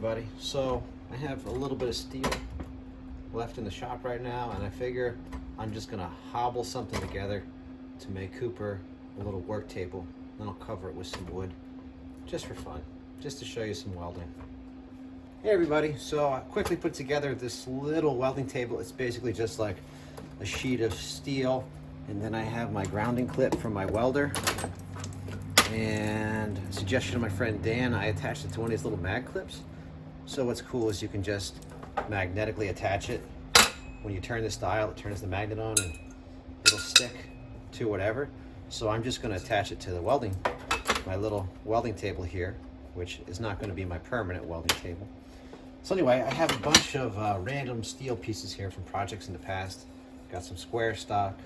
everybody. So I have a little bit of steel left in the shop right now, and I figure I'm just gonna hobble something together to make Cooper a little work table. Then I'll cover it with some wood, just for fun, just to show you some welding. Hey everybody, so I quickly put together this little welding table. It's basically just like a sheet of steel, and then I have my grounding clip from my welder, and a suggestion of my friend Dan, I attached it to one of these little mag clips. So what's cool is you can just magnetically attach it. When you turn this dial, it turns the magnet on and it'll stick to whatever. So I'm just going to attach it to the my little welding table here, which is not going to be my permanent welding table. So anyway, I have a bunch of random steel pieces here from projects in the past. Got some square stock,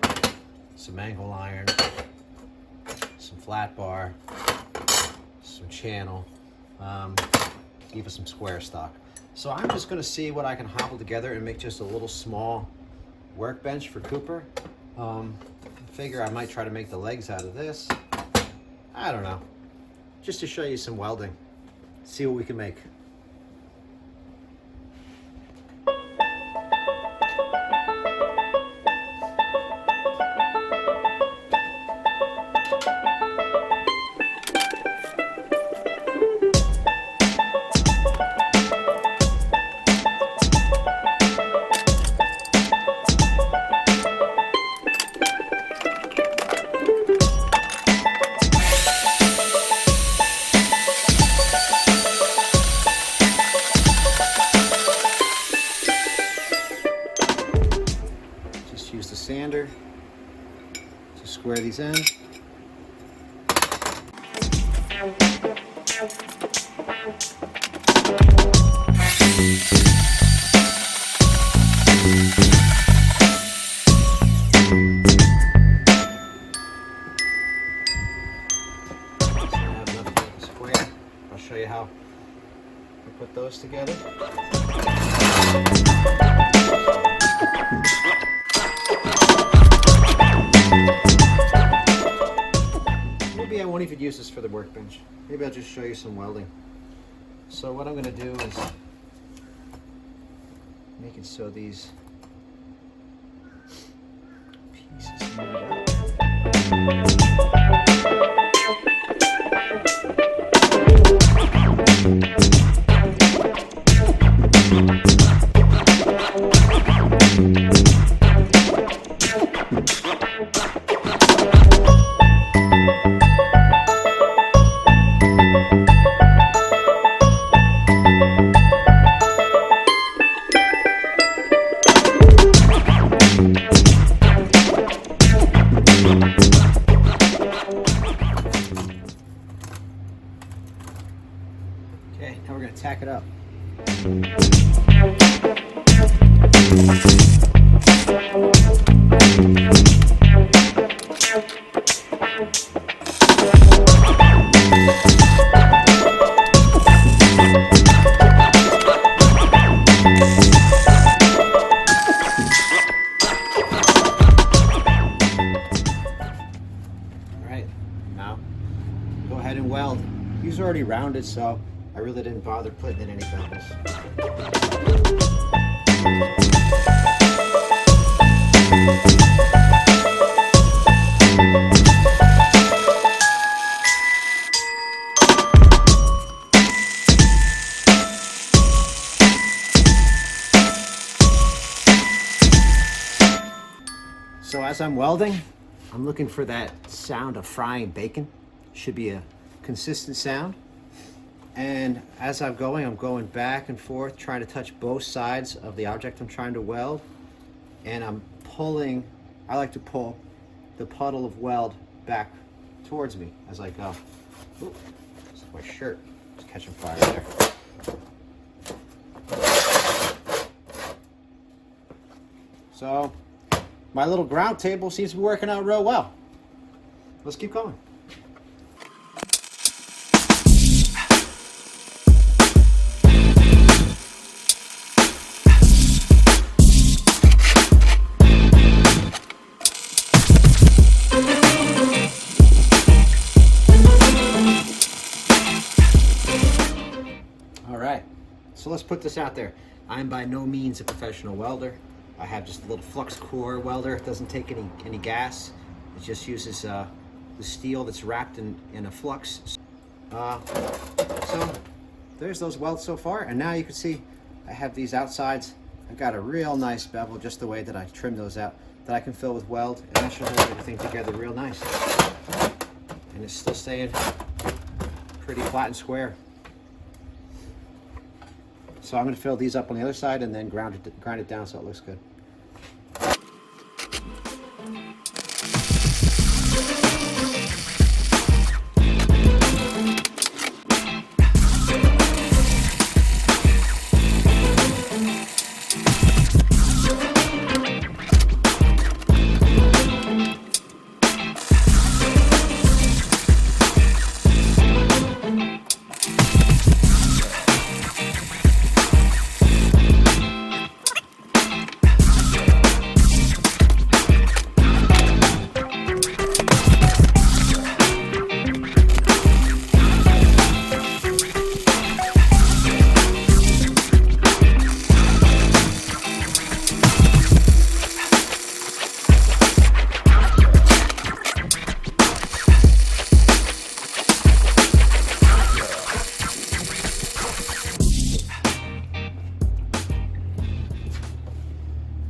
some angle iron, some flat bar, some channel, even some square stock. So I'm just going to see what I can hobble together and make just a little small workbench for Cooper. Figure I might try to make the legs out of this. I don't know. Just to show you some welding. See what we can make. Use the sander to square these ends. I'll show you how I put those together. Maybe I won't even use this for the workbench. Maybe I'll just show you some welding. So what I'm going to do is make it so these pieces move out. Okay, now we're going to tack it up. All right, now go ahead and weld. These are already rounded, so I really didn't bother putting in any bevels. So as I'm welding, I'm looking for that sound of frying bacon. Should be a consistent sound. And as I'm going back and forth, trying to touch both sides of the object I'm trying to weld. And I'm pulling, I like to pull the puddle of weld back towards me as I go. Ooh, this is my shirt. It's catching fire there. So my little ground table seems to be working out real well. Let's keep going. So let's put this out there. I'm by no means a professional welder. I have just a little flux core welder. It doesn't take any gas. It just uses the steel that's wrapped in a flux. So there's those welds so far, and now you can see I have these outsides. I've got a real nice bevel just the way that I trimmed those out that I can fill with weld, and that should hold everything together real nice. And it's still staying pretty flat and square. So I'm going to fill these up on the other side and then grind it down so it looks good.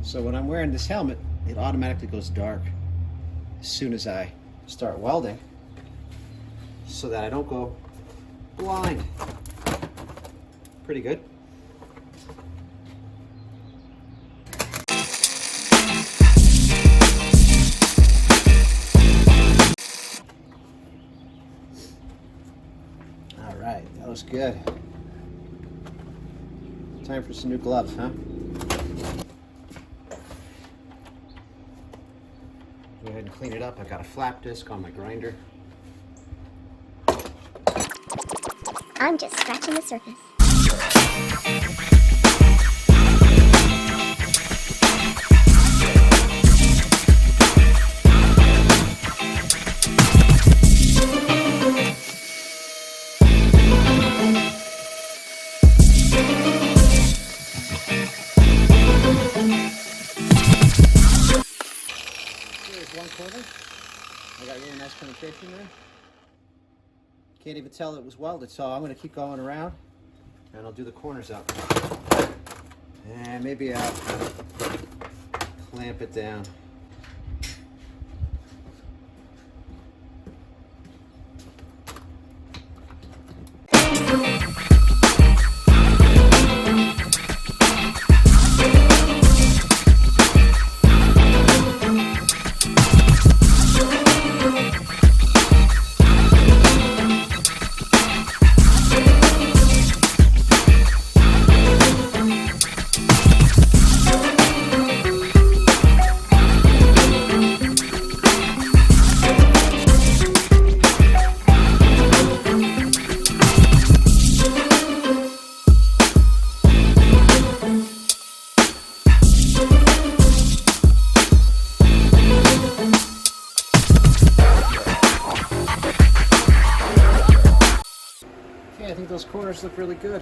So when I'm wearing this helmet, it automatically goes dark as soon as I start welding so that I don't go blind. Pretty good. All right, that looks good. Time for some new gloves, huh? Go ahead and clean it up. I've got a flap disc on my grinder. I'm just scratching the surface. One corner. I got really nice penetration there. Can't even tell it was welded, so I'm going to keep going around and I'll do the corners up. And maybe I'll clamp it down. I think those corners look really good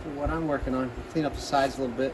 for what I'm working on. Clean up the sides a little bit.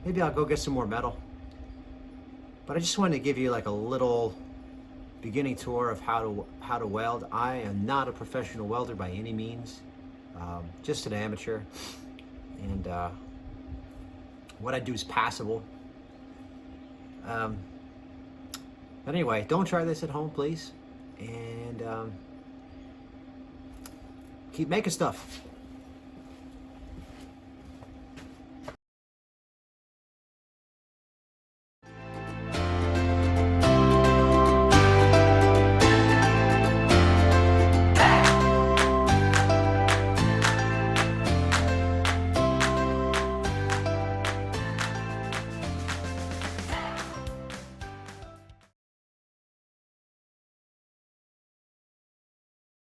maybe I'll go get some more metal. But I just wanted to give you like a little beginning tour of how to weld. I am not a professional welder by any means, just an amateur, and what I do is passable. But anyway, don't try this at home, please, and keep making stuff.